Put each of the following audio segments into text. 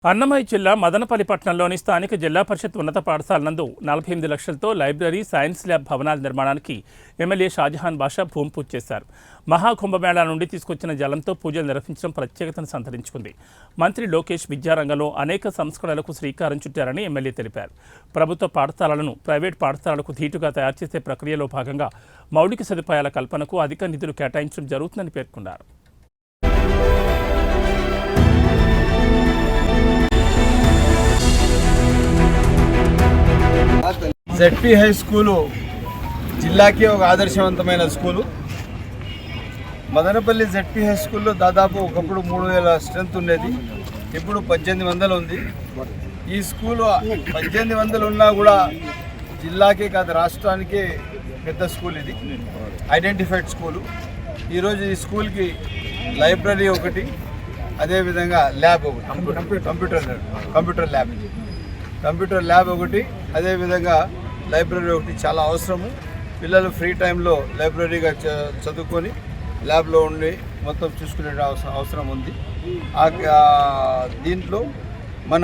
అన్నమయ్య జిల్లా మదనపల్లి పట్టణంలోని స్థానిక జిల్లా పరిషత్ ఉన్నత పాఠశాల నందు 48 లక్షలతో లైబ్రరీ, సైన్స్ ల్యాబ్ భవనాల నిర్మాణానికి ఎమ్మెల్యే షాజహాన్ బాషా భూమి పూజ చేశారు. మహాకుంభమేళా నుండి తీసుకొచ్చిన జలంతో పూజలు నిర్వహించడం ప్రత్యేకతను సంతరించుకుంది. మంత్రి లోకేష్ విద్యారంగంలో అనేక సంస్కరణలకు శ్రీకారం చుట్టారని ఎమ్మెల్యే తెలిపారు. ప్రభుత్వ పాఠశాలలను ప్రైవేట్ పాఠశాలలకు ధీటుగా తయారు చేసే ప్రక్రియలో భాగంగా మౌలిక సదుపాయాల కల్పనకు అధిక నిధులు కేటాయించడం జరుగుతుందని పేర్కొన్నారు. జెడ్పీ హై స్కూలు జిల్లాకి ఒక ఆదర్శవంతమైన స్కూలు. మదనపల్లి జెడ్పీ హై స్కూల్లో దాదాపు ఒకప్పుడు 3000 స్ట్రెంత్ ఉండేది, ఇప్పుడు 1800 ఉంది. ఈ స్కూలు 1800 ఉన్నా కూడా జిల్లాకే కాదు రాష్ట్రానికే పెద్ద స్కూల్. ఇది ఐడెంటిఫైడ్ స్కూలు. ఈరోజు ఈ స్కూల్కి లైబ్రరీ ఒకటి, అదేవిధంగా ల్యాబ్ ఒకటి, కంప్యూటర్ ల్యాబ్ ఒకటి, అదేవిధంగా లైబ్రరీ ఒకటి చాలా అవసరము. పిల్లలు ఫ్రీ టైంలో లైబ్రరీగా చదువుకొని ల్యాబ్లో ఉండి మొత్తం చూసుకునే అవసరం ఉంది. దీంట్లో మన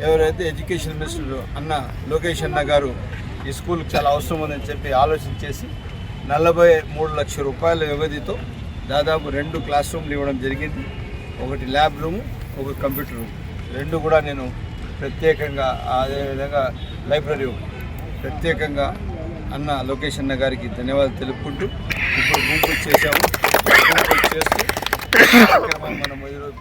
ఎవరైతే ఎడ్యుకేషన్ మినిస్టర్ అన్న లోకేష్ అన్న గారు ఈ స్కూల్కి చాలా అవసరం ఉందని చెప్పి ఆలోచన చేసి 43 లక్షల రూపాయల వ్యవధితో దాదాపు 2 క్లాస్ రూమ్లు ఇవ్వడం జరిగింది. ఒకటి ల్యాబ్ రూము, ఒక కంప్యూటర్ రూమ్, రెండు కూడా నేను ప్రత్యేకంగా, అదేవిధంగా లైబ్రరీ ప్రత్యేకంగా అన్న లోకేష్ అన్న గారికి ధన్యవాదాలు తెలుపుకుంటూ ఇప్పుడు భూమి పూజ చేశాము. భూమి పూజ చేస్తూ మనం ఈరోజు